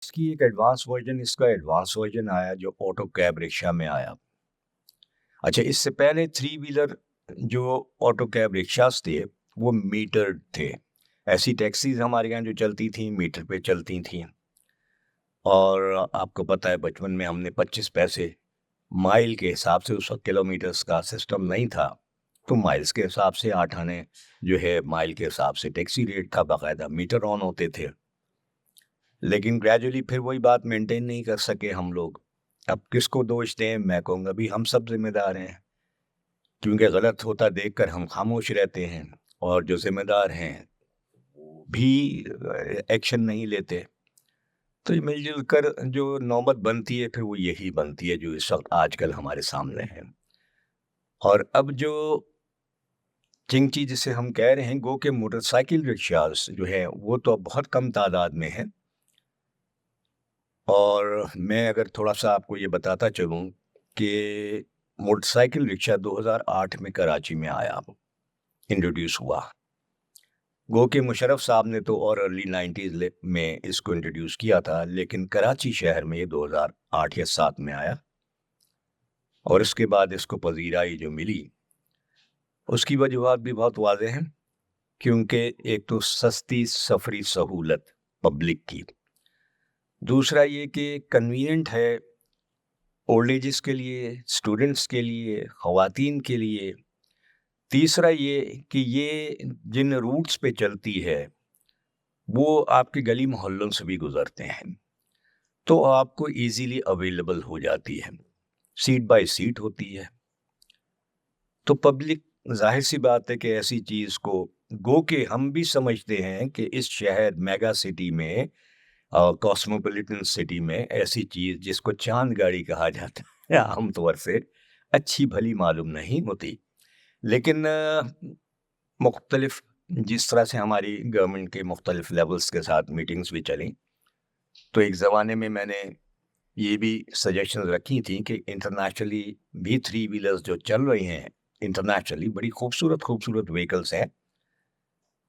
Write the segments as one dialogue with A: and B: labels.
A: इसकी एक advance version इसका एडवांस वर्जन आया जो ऑटो कैब रिक्शा में आया। अच्छा, इससे पहले थ्री व्हीलर जो ऑटो कैब रिक्शास थे वो मीटर्ड थे। ऐसी टैक्सीज हमारे यहाँ जो चलती थी मीटर पे चलती थी। और आपको पता है बचपन में हमने 25 पैसे माइल के हिसाब से, उस वक्त किलोमीटर्स का सिस्टम नहीं था, तो माइल्स के हिसाब से 8 आने जो है माइल के हिसाब से टैक्सी रेट था, बाकायदा मीटर ऑन होते थे। लेकिन ग्रेजुअली फिर वही बात मेंटेन नहीं कर सके हम लोग। अब किसको दोष दें? मैं कहूँगा भी हम सब ज़िम्मेदार हैं, क्योंकि गलत होता देखकर हम खामोश रहते हैं और जो ज़िम्मेदार हैं वो भी एक्शन नहीं लेते। तो ये मिल-जुल कर जो नौबत बनती है फिर वो यही बनती है जो इस वक़्त आजकल हमारे सामने है। और अब जो चिंची जिसे हम कह रहे हैं, गो के मोटरसाइकिल रिक्शाज़ जो हैं वो तो अब बहुत कम तादाद में हैं। और मैं अगर थोड़ा-सा आपको ये बताता चलूँ कि मोटरसाइकिल रिक्शा 2008 में कराची में आया, इंट्रोड्यूस हुआ। गो के मुशर्रफ साहब ने तो और अर्ली 90s में इसको इंट्रोड्यूस किया था, लेकिन कराची शहर में ये 2008 या 7 में आया। और उसके बाद इसको पज़ीराई जो मिली, उसकी वजूहात भी बहुत वाज़ेह हैं, क्योंकि एक तो सस्ती सफ़री सहूलत पब्लिक की, दूसरा ये कि कन्वीनिएंट है ओल्ड एजेस के लिए, स्टूडेंट्स के लिए, ख़वातीन के लिए। तीसरा ये कि ये जिन रूट्स पे चलती है, वो आपके गली मोहल्लों से भी गुज़रते हैं, तो आपको ईज़िली अवेलेबल हो जाती है। सीट बाय सीट होती है। तो पब्लिक ज़ाहिर-सी बात है कि ऐसी चीज़ को गो के हम भी समझते हैं कि इस शहर मेगा सिटी में कॉस्मोपॉलिटन सिटी में ऐसी चीज़ जिसको चाँद गाड़ी कहा जाता है आम तौर से अच्छी भली मालूम नहीं होती। लेकिन मुख्तलिफ जिस तरह से हमारी गवर्नमेंट के मुख्तलिफ लेवल्स के साथ मीटिंग्स भी चलीं, तो एक ज़माने में मैंने ये भी सजेशंस रखी थी कि इंटरनेशनली भी थ्री व्हीलर्स जो चल रही हैं, इंटरनेशनली बड़ी खूबसूरत व्हीकल्स हैं।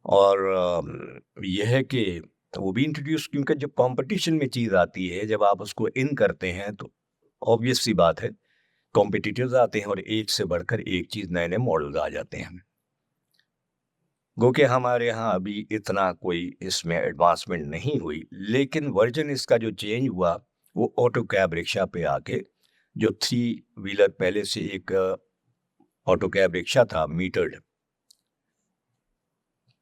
A: और ये है कि वो भी इंट्रोड्यूस, क्योंकि जब कंपटीशन में चीज़ आती है, जब आप उसको इन करते हैं तो ऑब्वियस सी बात है कॉम्पिटिटर्स आते हैं और एक से बढ़कर एक चीज़ नए-नए मॉडल्स आ जाते हैं। गो कि हमारे यहाँ अभी इतना कोई इसमें एडवांसमेंट नहीं हुई, लेकिन वर्जन इसका जो चेंज हुआ वो ऑटो कैब रिक्शा पे आके, जो थ्री व्हीलर पहले से एक ऑटो कैब रिक्शा था मीटर्ड,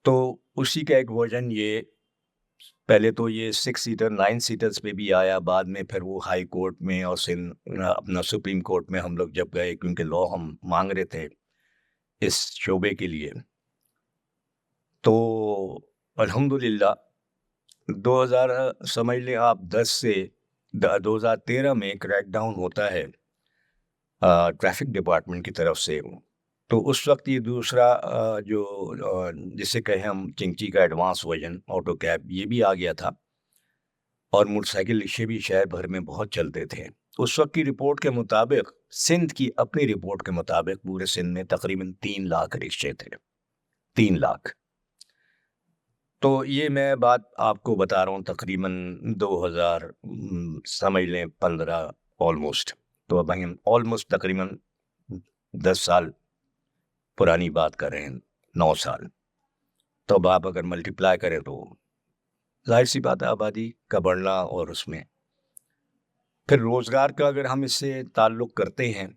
A: तो उसी का एक वर्जन ये पहले तो ये 6 सीटर 9 सीटर्स पे भी आया, बाद में फिर वो हाई कोर्ट में और अपना सुप्रीम कोर्ट में हम लोग जब गए, क्योंकि लॉ हम मांग रहे थे इस शोबे के लिए, तो अल्हम्दुलिल्लाह 2000 समझ लें आप 10 से 2013 में क्रैकडाउन होता है ट्रैफिक डिपार्टमेंट की तरफ से। तो उस वक्त ये दूसरा जिसे कहें हम चिंची का एडवांस वर्जन ऑटो कैब ये भी आ गया था। और मोटरसाइकिल रिक्शे भी शहर भर में बहुत चलते थे। उस वक्त की रिपोर्ट के मुताबिक, सिंध की अपनी रिपोर्ट के मुताबिक पूरे सिंध में तकरीबन 3 लाख रिक्शे थे। 3 लाख। तो ये मैं बात आपको बता रहा हूँ तकरीबन 2000 समझ लें 15 ऑलमोस्ट। तो अब हम ऑलमोस्ट तकरीबन 10 साल पुरानी बात कर रहे हैं, 9 साल। तो अब आप अगर मल्टीप्लाई करें तो ज़ाहिर-सी बात है आबादी का बढ़ना, और उसमें फिर रोज़गार का अगर हम इससे ताल्लुक़ करते हैं,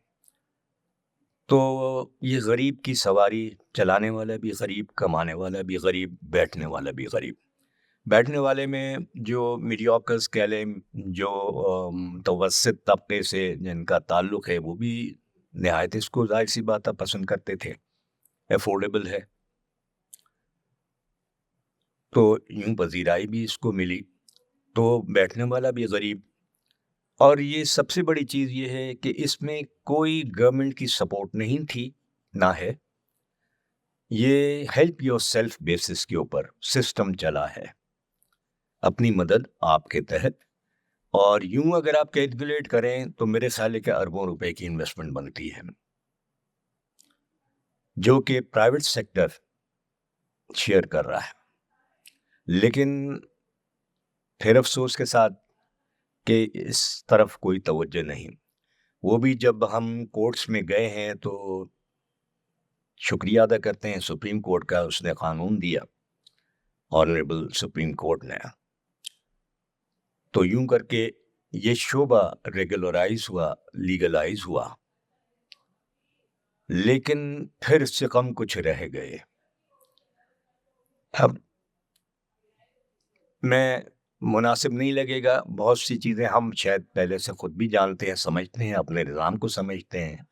A: तो ये गरीब की सवारी, चलाने वाला भी गरीब, कमाने वाला भी गरीब, बैठने वाला भी गरीब। बैठने वाले में जो मीडियोक्र्स कह लें, जो मुतवस्सित तबके से जिनका ताल्लुक़ है, वो भी निहायत इसको ज़ाहिर-सी बात है पसंद करते थे, अफ़ोर्डेबल है। तो यूँ पज़ीराई भी इसको मिली, तो बैठने वाला भी गरीब। और ये सबसे बड़ी चीज़ ये है कि इसमें कोई गवर्नमेंट की सपोर्ट नहीं थी, ना है। ये हेल्प योरसेल्फ बेसिस के ऊपर सिस्टम चला है, अपनी मदद आपके तहत। और यूं अगर आप कैलकुलेट करें तो मेरे ख्याल है कि अरबों रुपए की इन्वेस्टमेंट बनती है, जो कि प्राइवेट सेक्टर शेयर कर रहा है। लेकिन फिर अफसोस के साथ कि इस तरफ कोई तवज्जो नहीं। वो भी जब हम कोर्ट्स में गए हैं तो शुक्रिया अदा करते हैं सुप्रीम कोर्ट का, उसने कानून दिया, ऑनरेबल सुप्रीम कोर्ट ने। तो यूं करके ये शोबा रेगुलराइज हुआ, लीगलाइज हुआ, लेकिन फिर से कम कुछ रह गए। अब मैं मुनासिब नहीं लगेगा, बहुत सी चीज़ें हम शायद पहले से खुद भी जानते हैं, समझते हैं, अपने निज़ाम को समझते हैं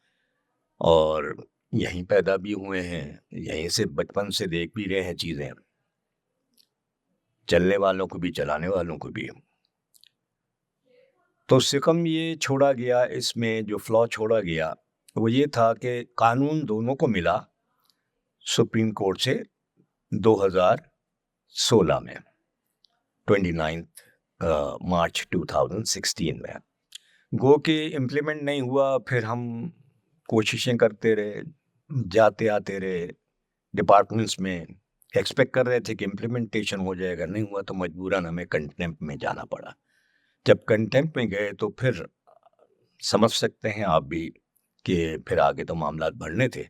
A: और यहीं पैदा भी हुए हैं, यहीं से बचपन से देख भी रहे हैं चीज़ें, चलने वालों को भी चलाने वालों को भी। तो सिकम ये छोड़ा गया, इसमें जो फ्लॉ छोड़ा गया वो ये था कि कानून दोनों को मिला सुप्रीम कोर्ट से 2016 में, 29 मार्च 2016 में। गो के इम्प्लीमेंट नहीं हुआ, फिर हम कोशिशें करते रहे, जाते आते रहे डिपार्टमेंट्स में, एक्सपेक्ट कर रहे थे कि इम्प्लीमेंटेशन हो जाएगा, नहीं हुआ तो मजबूरन हमें कंटेम्प्ट में जाना पड़ा। जब कंटेम्प्ट में गए तो फिर समझ सकते हैं आप भी कि फिर आगे तो मामलात बढ़ने थे।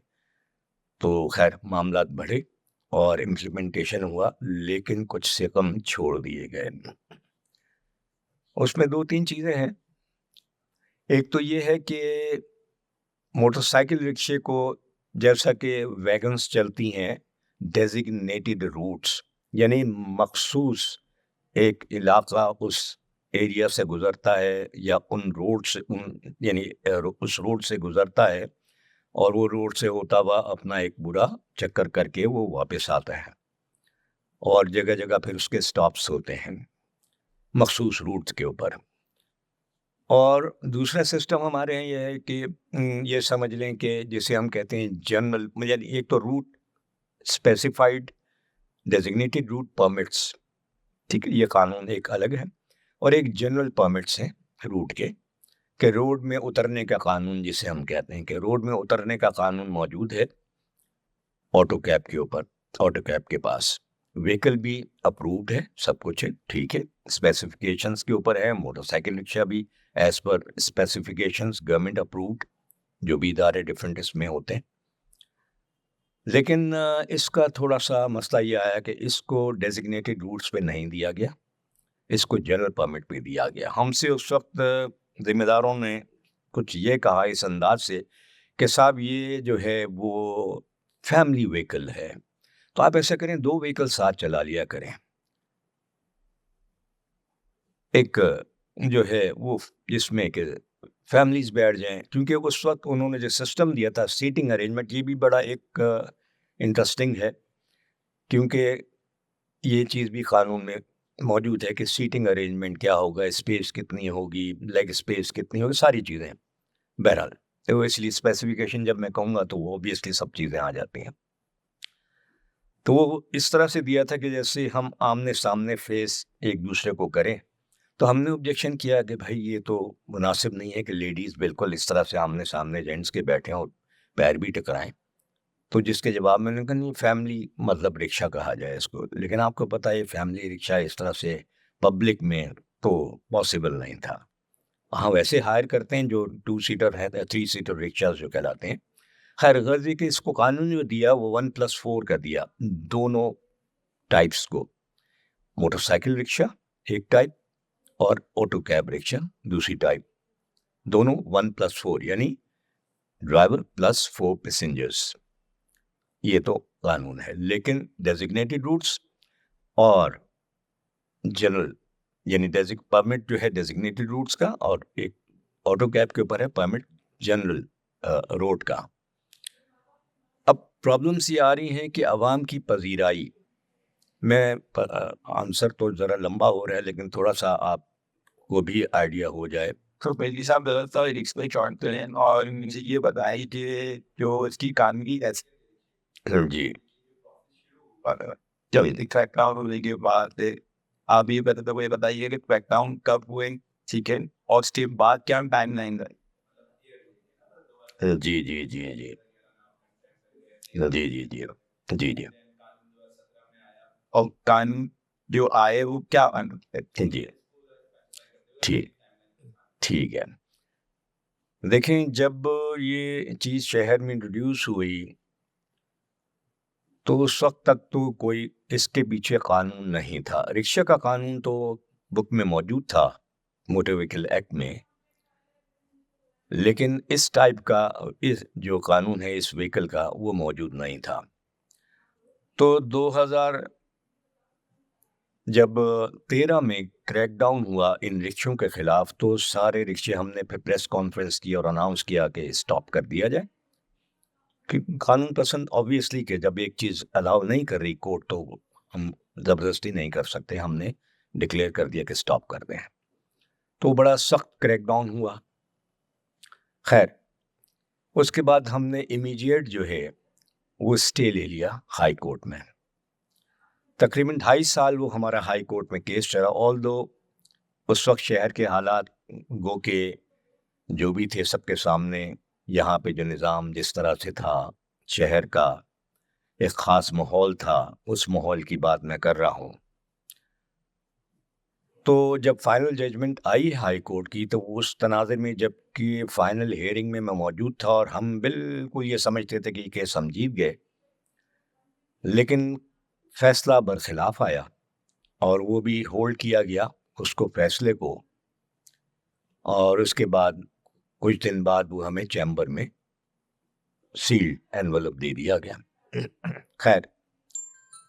A: तो खैर मामलात बढ़े और इम्प्लीमेंटेशन हुआ, लेकिन कुछ से कम छोड़ दिए गए। उसमें 2-3 चीज़ें हैं। एक तो ये है कि मोटरसाइकिल रिक्शे को, जैसा कि वैगन्स चलती हैं डेजिग्नेटेड रूट्स, यानी मखसूस एक इलाका उस एरिया से गुजरता है या उन रोड से उस रोड से गुजरता है और वो रोड से होता हुआ अपना एक बुरा चक्कर करके वो वापस आता है और जगह जगह फिर उसके स्टॉप्स होते हैं मखसूस रूट्स के ऊपर। और दूसरा सिस्टम हमारे यहाँ ये है कि ये समझ लें कि जिसे हम कहते हैं जनरल, यानी एक तो route specified designated route permits, ठीक है, ये कानून एक अलग है, और एक जनरल परमिट्स हैं रूट के रोड में उतरने का कानून, जिसे हम कहते हैं कि रोड में उतरने का कानून मौजूद है ऑटो कैब के ऊपर। ऑटो कैब के पास व्हीकल भी अप्रूव्ड है, सब कुछ है, ठीक है, स्पेसिफिकेशंस के ऊपर है। मोटरसाइकिल रिक्शा भी as per specifications government approved, जो भी इदारे डिफरेंट इसमें होते हैं। लेकिन इसका थोड़ा सा मसला ये आया कि इसको डेजिग्नेटेड रूट्स पे नहीं दिया गया, इसको जनरल परमिट पे दिया गया। हमसे उस वक्त जिम्मेदारों ने कुछ ये कहा इस अंदाज से कि साहब ये जो है वो फैमिली व्हीकल है, तो आप ऐसा करें 2 व्हीकल साथ चला लिया करें। एक जो है वो जिसमें कि फैमिलीज बैठ जाएं, क्योंकि उस वक्त उन्होंने जो सिस्टम दिया था सीटिंग अरेंजमेंट, ये भी बड़ा एक इंटरेस्टिंग है, क्योंकि ये चीज़ भी कानून में मौजूद है कि सीटिंग अरेंजमेंट क्या होगा, स्पेस कितनी होगी, लेग स्पेस कितनी होगी, सारी चीज़ें। बहरहाल तो इसलिए स्पेसिफिकेशन जब मैं कहूँगा तो वो ऑब्वियसली सब चीज़ें आ जाती हैं। तो वो इस तरह से दिया था कि जैसे हम आमने सामने फेस एक दूसरे को करें। तो हमने ऑब्जेक्शन किया कि भाई ये तो मुनासिब नहीं है कि लेडीज़ बिल्कुल इस तरह से आमने सामने जेंट्स के बैठे हों और पैर भी टकराएं। तो जिसके जवाब में उन्होंने कहा नहीं, फैमिली मतलब रिक्शा कहा जाए इसको। लेकिन आपको पता है फैमिली रिक्शा इस तरह से पब्लिक में तो पॉसिबल नहीं था। हाँ, वैसे हायर करते हैं जो 2 सीटर है, 3 सीटर रिक्शा जो कहलाते हैं। खैर गर्जी के इसको कानून जो दिया वो 1+4 का दिया दोनों टाइप्स को, मोटरसाइकिल रिक्शा एक टाइप और ऑटो कैब रिक्शा दूसरी टाइप, दोनों 1+4 यानी ड्राइवर प्लस 4 पैसेंजर्स। ये तो कानून है। लेकिन डेजिग्नेटेड रूट्स और जनरल, यानी परमिट जो है डेजिग्नेटेड रूट्स का, और एक ऑटो कैब के ऊपर है परमिट जनरल रोड का। अब प्रॉब्लम्स ये आ रही हैं कि आवाम की पजीराई में, आंसर तो ज़रा लंबा हो रहा है लेकिन थोड़ा सा आपको भी आइडिया हो जाए।
B: तो पहली साहब ज़्यादातर लिरिक्स में चढ़ते हैं और मुझे ये बताइए कि जो इसकी कहानी ऐसे
A: जी।
B: जब ये क्रैकडाउन होने के बाद आप ये बताइए कि क्रैकडाउन कब हुए, ठीक है, और उसके बाद क्या टाइमलाइन है?
A: जी, जी, जी, जी। जी, जी, जी। जी, जी।
B: और कानून जो आए वो क्या कानून है?
A: जी, ठीक। ठीक है। देखें, जब ये चीज़ शहर में इंट्रोड्यूस हुई, तो उस वक़्त तक तो कोई इसके पीछे कानून नहीं था। रिक्शा का कानून तो बुक में मौजूद था, मोटर व्हीकल एक्ट में, लेकिन इस टाइप का इस जो कानून है इस व्हीकल का, वो मौजूद नहीं था। तो 2000 जब 13 में क्रैकडाउन हुआ इन रिक्शों के खिलाफ, तो सारे रिक्शे हमने फिर प्रेस कॉन्फ्रेंस की और अनाउंस किया कि स्टॉप कर दिया जाए। कि कानून पसंद ऑब्वियसली कि जब एक चीज़ अलाउ नहीं कर रही कोर्ट, तो हम ज़बरदस्ती नहीं कर सकते। हमने डिक्लेयर कर दिया कि स्टॉप कर दें। तो बड़ा सख्त क्रैकडाउन हुआ। खैर, उसके बाद हमने इमीडिएट जो है वो स्टे ले लिया हाई कोर्ट में। तकरीबन 2.5 साल वो हमारा हाई कोर्ट में केस चला। ऑल्दो उस वक्त शहर के हालात गो के जो भी थे सबके सामने, यहाँ पे जो निज़ाम जिस तरह से था, शहर का एक ख़ास माहौल था, उस माहौल की बात मैं कर रहा हूँ। तो जब फाइनल जजमेंट आई हाई कोर्ट की, तो उस तनाज़ुर में जबकि फाइनल हियरिंग में मैं मौजूद था और हम बिल्कुल ये समझते थे कि ये केस हम जीत गए, लेकिन फैसला बरखिलाफ आया और वो भी होल्ड किया गया उसको फैसले को, और उसके बाद कुछ दिन बाद वो हमें चैम्बर में सील्ड एनवलप दे दिया गया। खैर,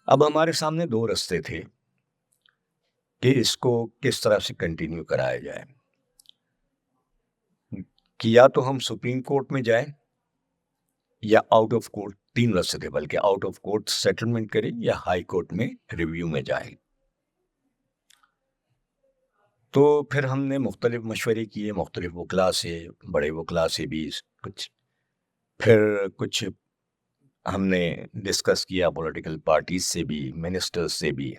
A: अब हमारे सामने 2 रास्ते थे कि इसको किस तरह से कंटिन्यू कराया जाए। कि या तो हम सुप्रीम कोर्ट में जाएं या आउट ऑफ कोर्ट, 3 रास्ते थे बल्कि, आउट ऑफ कोर्ट सेटलमेंट करें या हाई कोर्ट में रिव्यू में जाएं। तो फिर हमने मुख्तलिफ मशवरे किए, मुख्तलिफ वकला से, बड़े वकला से भी कुछ, फिर कुछ हमने डिस्कस किया पॉलिटिकल पार्टीज से भी, मिनिस्टर्स से भी,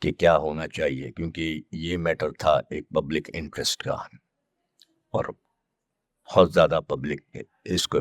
A: कि क्या होना चाहिए, क्योंकि ये मैटर था एक पब्लिक इंटरेस्ट का और बहुत ज़्यादा पब्लिक इसको